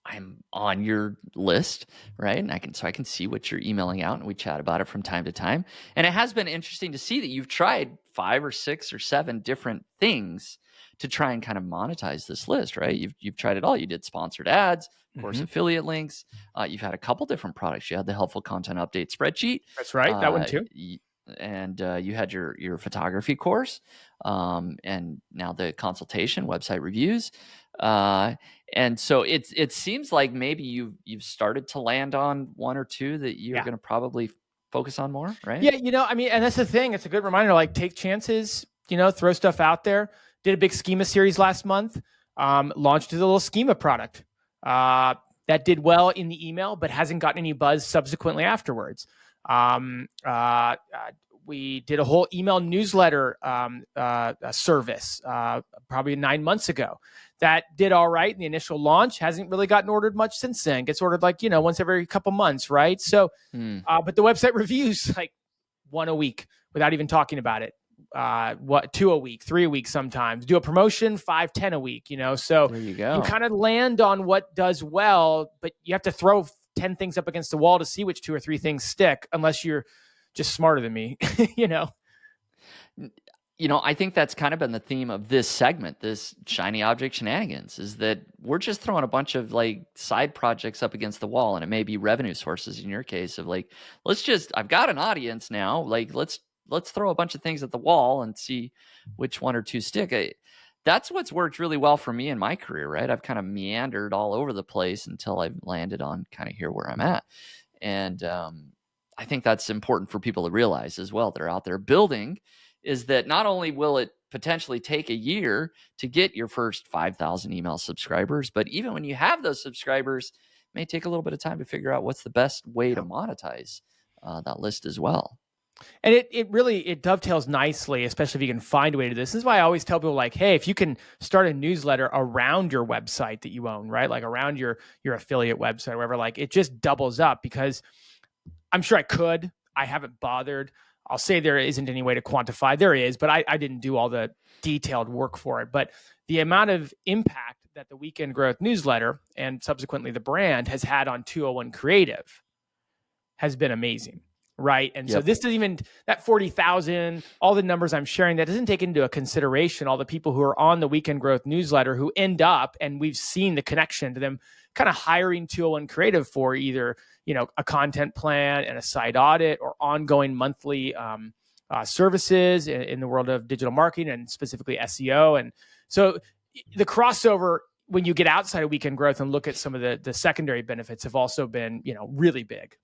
I'm on your list, right? And I can see what you're emailing out, and we chat about it from time to time. And it has been interesting to see that you've tried 5 or 6 or 7 different things to try and kind of monetize this list, right? You've tried it all. You did sponsored ads, of course, affiliate links. You've had a couple different products. You had the helpful content update spreadsheet. That's right. That one too. And you had your photography course, and now the consultation, website reviews. And so it seems like maybe you've started to land on 1 or 2 that you're going to probably focus on more, right? Yeah, and that's the thing. It's a good reminder, like take chances, throw stuff out there. Did a big schema series last month, launched a little schema product that did well in the email, but hasn't gotten any buzz subsequently afterwards. We did a whole email newsletter service probably 9 months ago that did all right in the initial launch. Hasn't really gotten ordered much since then. Gets ordered like once every couple months, right? So, but the website reviews like 1 a week without even talking about it. 2 a week, 3 a week sometimes. Do a promotion, 5, 10 a week. So there you go. You kind of land on what does well, but you have to throw 10 things up against the wall to see which 2 or 3 things stick, unless you're just smarter than me. I think that's kind of been the theme of this segment, this shiny object shenanigans, is that we're just throwing a bunch of like side projects up against the wall, and it may be revenue sources in your case of like, I've got an audience now, like let's throw a bunch of things at the wall and see which 1 or 2 stick. That's what's worked really well for me in my career, right? I've kind of meandered all over the place until I've landed on kind of here where I'm at. And I think that's important for people to realize as well that are out there building, is that not only will it potentially take a year to get your first 5,000 email subscribers, but even when you have those subscribers, it may take a little bit of time to figure out what's the best way to monetize that list as well. And it really dovetails nicely, especially if you can find a way to this. This is why I always tell people like, hey, if you can start a newsletter around your website that you own, right? Like around your affiliate website or whatever, like it just doubles up, because I'm sure I could. I haven't bothered. I'll say there isn't any way to quantify. There is, but I didn't do all the detailed work for it. But the amount of impact that the Weekend Growth newsletter and subsequently the brand has had on 201 Creative has been amazing. Right. And so this doesn't even, that 40,000, all the numbers I'm sharing, that doesn't take into a consideration all the people who are on the Weekend Growth newsletter who end up, and we've seen the connection to them kind of hiring 201 Creative for either, a content plan and a site audit, or ongoing monthly services in the world of digital marketing and specifically SEO. And so the crossover, when you get outside of Weekend Growth and look at some of the secondary benefits, have also been, really big.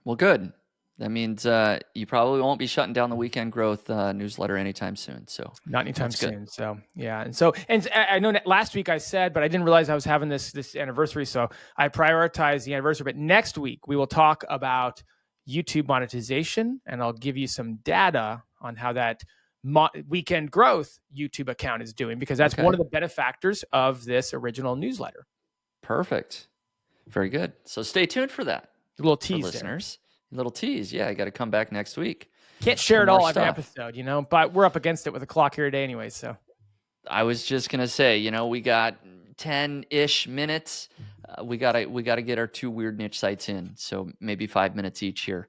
Well, good. That means you probably won't be shutting down the Weekend Growth newsletter anytime soon. So not anytime soon. So yeah, and I know last week I said, but I didn't realize I was having this anniversary, so I prioritized the anniversary. But next week we will talk about YouTube monetization, and I'll give you some data on how that Weekend Growth YouTube account is doing, because that's one of the benefactors of this original newsletter. Perfect. Very good. So stay tuned for that. A little tease, listeners. A little tease. Yeah, I got to come back next week. Can't share it all every episode, but we're up against it with a clock here today anyway. So I was just gonna say, we got 10-ish minutes. We gotta get our 2 weird niche sites in, so maybe 5 minutes each here.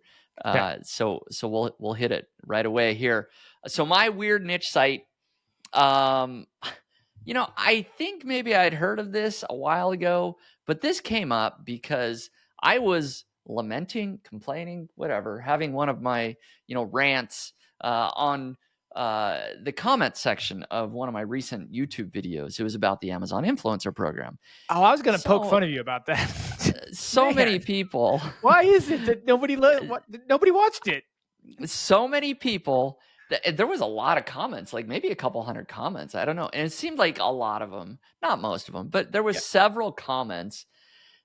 So we'll hit it right away here. So my weird niche site, I think maybe I'd heard of this a while ago, but this came up because I was lamenting, complaining, whatever, having one of my rants on the comment section of one of my recent YouTube videos. It was about the Amazon influencer program. Oh, I was going to poke fun of you about that. So many people. Why is it that nobody watched it? So many people. There was a lot of comments, like maybe a couple hundred comments. I don't know. And it seemed like a lot of them, not most of them, but there was several comments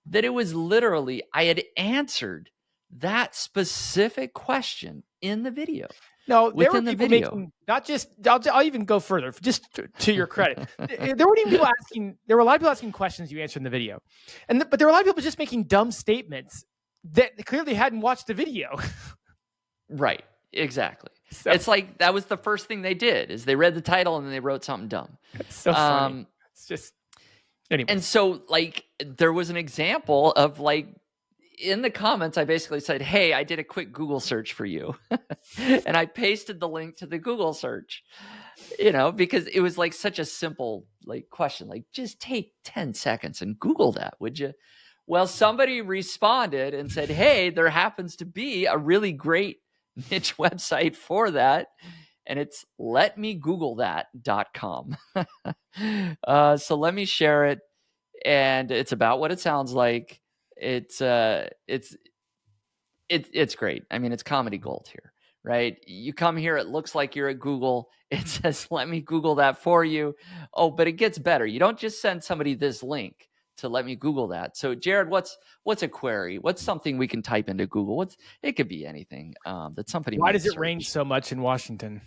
that it was literally, I had answered that specific question in the video. No, there were people making, not just, I'll even go further, just to your credit. There were even people asking, there were a lot of people asking questions you answered in the video. But there were a lot of people just making dumb statements that clearly hadn't watched the video. Right, exactly. So, it's like, that was the first thing they did, is they read the title and then they wrote something dumb. It's so funny. It's just, anyway. And so, like, there was an example of, like, in the comments, I basically said, hey, I did a quick Google search for you. And I pasted the link to the Google search, because it was like such a simple question, like just take 10 seconds and Google that, would you? Well, somebody responded and said, hey, there happens to be a really great niche website for that. And it's letmegooglethat.com. So let me share it. And it's about what it sounds like. It's great. I mean, it's comedy gold here, right? You come here, it looks like you're at Google. It says, let me Google that for you. Oh, but it gets better. You don't just send somebody this link to let me Google that. So Jared, what's a query? What's something we can type into Google? It could be anything that somebody. Why does it rain so much in Washington?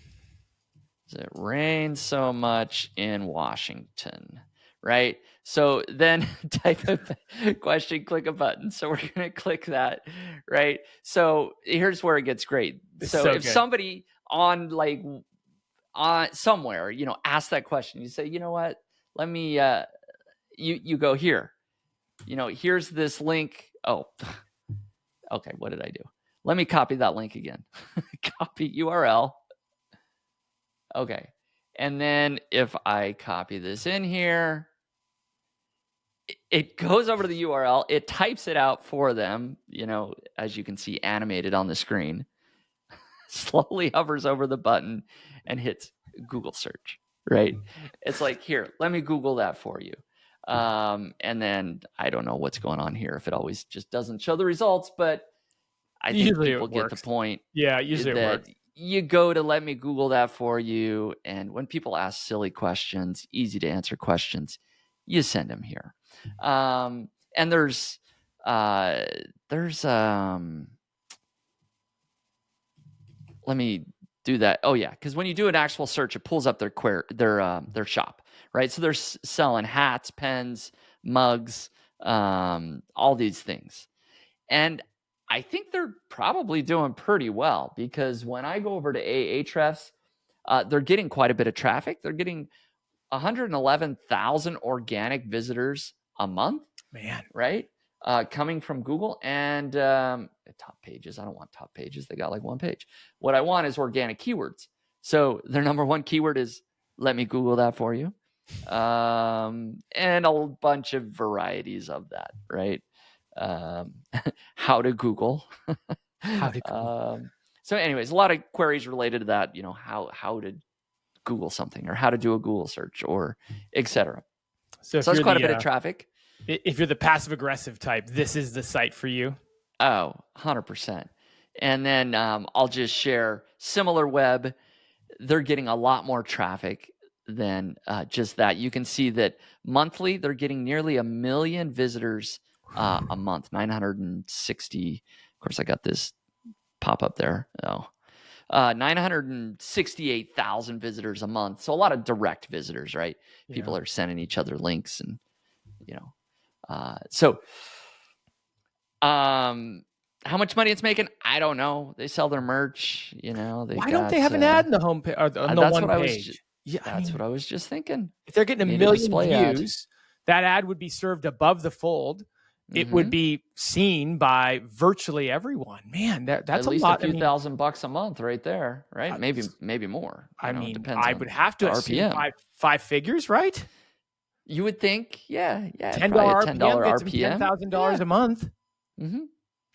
Does it rain so much in Washington? Right. So then type a question, click a button. So we're going to click that. Right. So here's where it gets great. So if somebody on somewhere, ask that question, you say, you know what, let me, you go here, here's this link. Oh, okay. What did I do? Let me copy that link again. Copy URL. Okay. And then if I copy this in here, it goes over to the URL. It types it out for them, as you can see animated on the screen, slowly hovers over the button and hits Google search, right? It's like, here, let me Google that for you. And then I don't know what's going on here, if it always just doesn't show the results, but I think usually people get the point. Yeah, usually it works. You go to let me Google that for you. And when people ask silly questions, easy to answer questions, you send them here. And there's let me do that. Oh yeah. Cause when you do an actual search, it pulls up their shop, right? So they're selling hats, pens, mugs, all these things. And I think they're probably doing pretty well, because when I go over to Ahrefs, they're getting quite a bit of traffic. They're getting 111,000 organic visitors a month. Man, right? Coming from Google and top pages. I don't want top pages. They got like one page. What I want is organic keywords. So their number one keyword is let me Google that for you. And a bunch of varieties of that, right? How to Google. So anyways, a lot of queries related to that, how to Google something, or how to do a Google search, or etc. So that's quite a bit of traffic. If you're the passive aggressive type, this is the site for you. Oh, 100%. And then I'll just share SimilarWeb. They're getting a lot more traffic than just that. You can see that monthly, they're getting nearly 1 million visitors a month, 960. Of course, I got this pop up there. 968,000 visitors a month. So a lot of direct visitors, right? Yeah. People are sending each other links and, how much money it's making, I don't know. They sell their merch, Why don't they have an ad in the homepage? That's what I was just thinking. If they're getting 1 million views, That ad would be served above the fold. It would be seen by virtually everyone. Man, that's at a least lot. a few $1,000 a month right there, right? Maybe more. I It mean, depends I on would have the to assume RPM. five figures, right? You would think, yeah, $10 probably a RPM gets him RPM. $10,000 a month.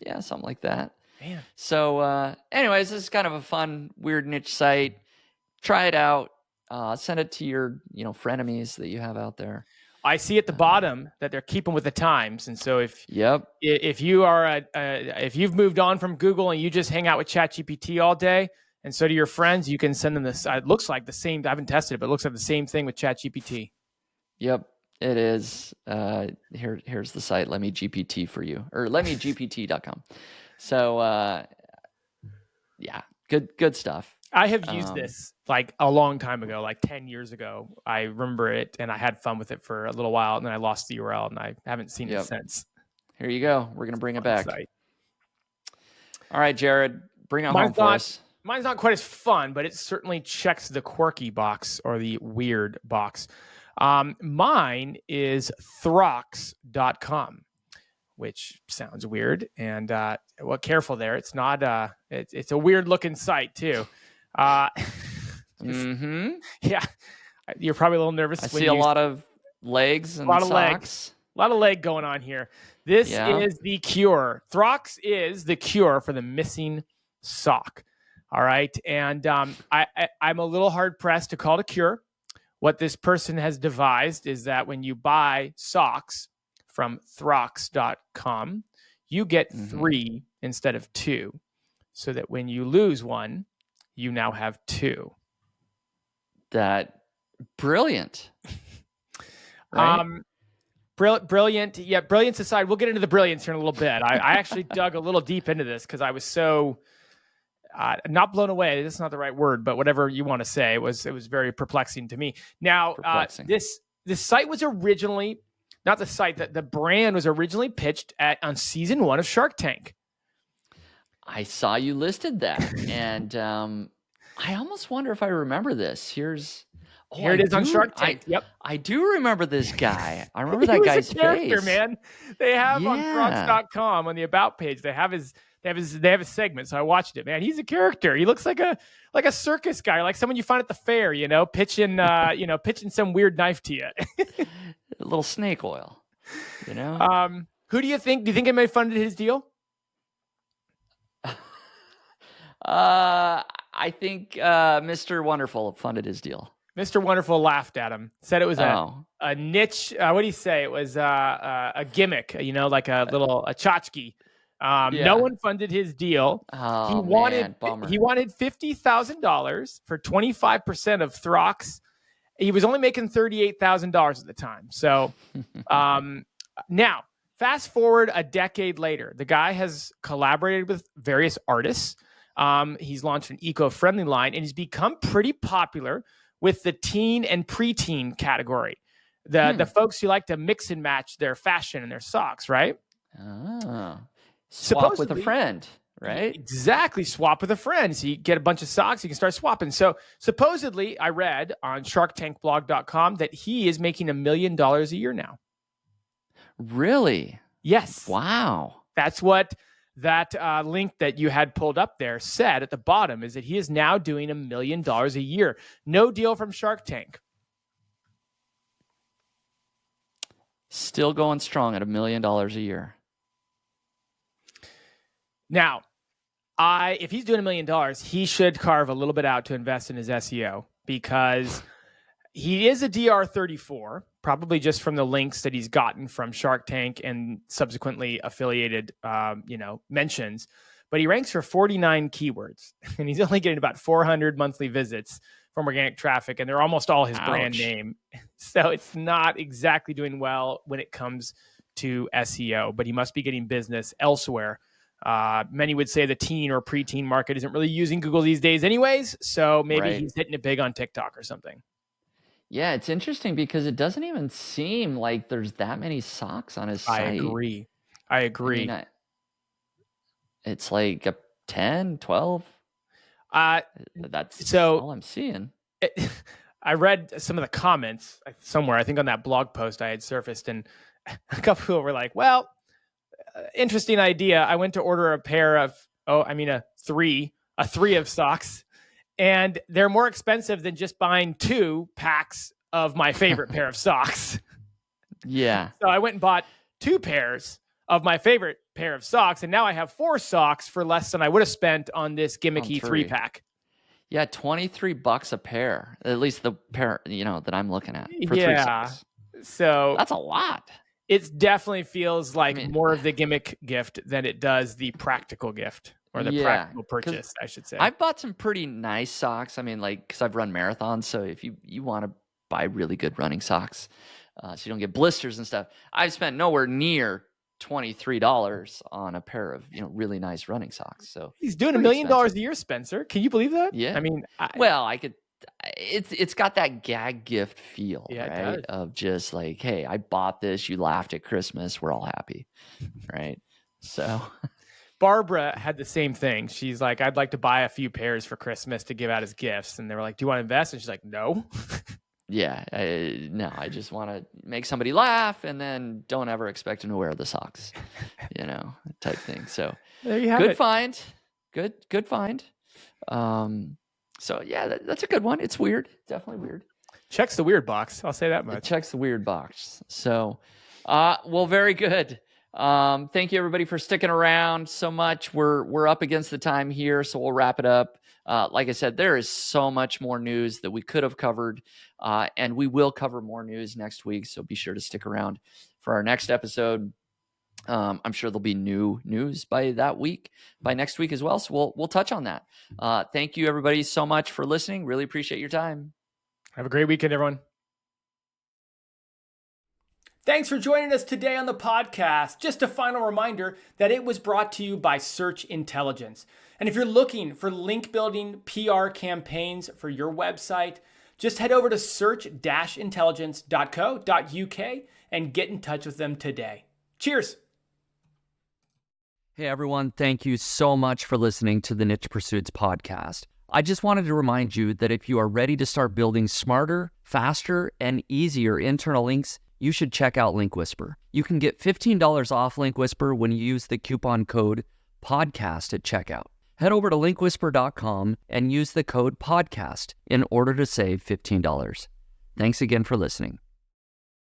Yeah, something like that. Man. So, anyways, this is kind of a fun, weird niche site. Try it out. Send it to your, frenemies that you have out there. I see at the bottom that they're keeping with the times, and so if you are if you've moved on from Google and you just hang out with ChatGPT all day, and so do your friends, you can send them this. It looks like the same. I haven't tested it, but it looks like the same thing with ChatGPT. Yep, it is. Here's the site. Let me GPT for you, or letmegpt.com. So, yeah, good stuff. I have used this like a long time ago, like 10 years ago. I remember it, and I had fun with it for a little while, and then I lost the URL, and I haven't seen it since. Here you go. We're gonna bring it back. Site. All right, Jared, bring it home for us. Mine's not quite as fun, but it certainly checks the quirky box or the weird box. Mine is Throx.com, which sounds weird. And careful there. It's not. It's a weird looking site too. Yeah, you're probably a little nervous. I see a lot of legs and socks. A lot of leg going on here. This is the cure. Throx is the cure for the missing sock. All right. And I'm a little hard pressed to call it a cure. What this person has devised is that when you buy socks from Throx.com, you get 3 instead of 2. So that when you lose one, you now have 2. Brilliant. Right? Brilliant. Yeah, brilliance aside, we'll get into the brilliance here in a little bit. I actually dug a little deep into this because I was so not blown away. That's not the right word, but whatever you want to say, it was very perplexing to me. Now, this site was originally not the site that the brand was originally pitched on season 1 of Shark Tank. I saw you listed that, and I almost wonder if I remember this. Here it is on Shark Tank. Yep, I do remember this guy. I remember that guy's face. Man, they have on Throx.com on the about page. They have his segment. So I watched it. Man, he's a character. He looks like a circus guy, like someone you find at the fair. Pitching some weird knife to you. A little snake oil. Who do you think? Do you think anybody funded his deal? I think Mr. Wonderful funded his deal. Mr. Wonderful laughed at him, said it was a niche. What do you say? It was a gimmick, like a tchotchke. No one funded his deal. Oh, he wanted $50,000 for 25% of Throx. He was only making $38,000 at the time. So now, fast forward a decade later, the guy has collaborated with various artists. He's launched an eco-friendly line, and he's become pretty popular with the teen and preteen category. The folks who like to mix and match their fashion and their socks, right? Swap with a friend, right? Exactly. Swap with a friend. So you get a bunch of socks, you can start swapping. So supposedly, I read on sharktankblog.com that he is making $1 million a year now. Really? Yes. Wow. That's what that link that you had pulled up there said at the bottom, is that he is now doing $1 million a year. No deal from Shark Tank. Still going strong at $1 million a year. Now, if he's doing $1 million, he should carve a little bit out to invest in his SEO, because he is a DR34, probably just from the links that he's gotten from Shark Tank and subsequently affiliated, mentions. But he ranks for 49 keywords, and he's only getting about 400 monthly visits from organic traffic, and they're almost all his brand name. So it's not exactly doing well when it comes to SEO, but he must be getting business elsewhere. Many would say the teen or preteen market isn't really using Google these days anyways, so maybe he's hitting it big on TikTok or something. Yeah, it's interesting because it doesn't even seem like there's that many socks on his site. I agree. It's like a 10, 12. That's all I'm seeing. I read some of the comments somewhere, I think on that blog post I had surfaced, and a couple people were like, well, interesting idea. I went to order a pair of, a three of socks, and they're more expensive than just buying 2 packs of my favorite pair of socks. Yeah. So I went and bought 2 pairs of my favorite pair of socks, and now I have 4 socks for less than I would have spent on this gimmicky 3-pack. Yeah, $23 a pair. At least the pair, that I'm looking at for 3 socks. So That's a lot. It definitely feels like more of the gimmick gift than it does the practical gift, or the practical purchase, I should say. I've bought some pretty nice socks. I mean, because I've run marathons, so if you want to buy really good running socks, so you don't get blisters and stuff, I've spent nowhere near $23 on a pair of really nice running socks. So he's doing $1 million a year, Spencer. Can you believe that? Yeah. I mean, I could. It's got that gag gift feel, Yeah, it right? does. Of just like, hey, I bought this. You laughed at Christmas. We're all happy, right? So Barbara had the same thing. She's like, I'd like to buy a few pairs for Christmas to give out as gifts. And they were like, do you want to invest? And she's like, no. yeah, no, I just want to make somebody laugh, and then don't ever expect them to wear the socks, type thing. So There you have good it. find, good find. So yeah, that's a good one. It's weird, definitely weird. Checks the weird box. I'll say that It much. checks the weird box. So, well, very good. Thank you everybody for sticking around so much. We're up against the time here, so we'll wrap it up. Like I said, there is so much more news that we could have covered, and we will cover more news next week. So be sure to stick around for our next episode. I'm sure there'll be new news by next week as well. So we'll touch on that. Thank you everybody so much for listening. Really appreciate your time. Have a great weekend, everyone. Thanks for joining us today on the podcast. Just a final reminder that it was brought to you by Search Intelligence. And if you're looking for link building PR campaigns for your website, just head over to search-intelligence.co.uk and get in touch with them today. Cheers. Hey everyone, thank you so much for listening to the Niche Pursuits podcast. I just wanted to remind you that if you are ready to start building smarter, faster, and easier internal links, you should check out Link Whisper. You can get $15 off Link Whisper when you use the coupon code PODCAST at checkout. Head over to linkwhisper.com and use the code PODCAST in order to save $15. Thanks again for listening.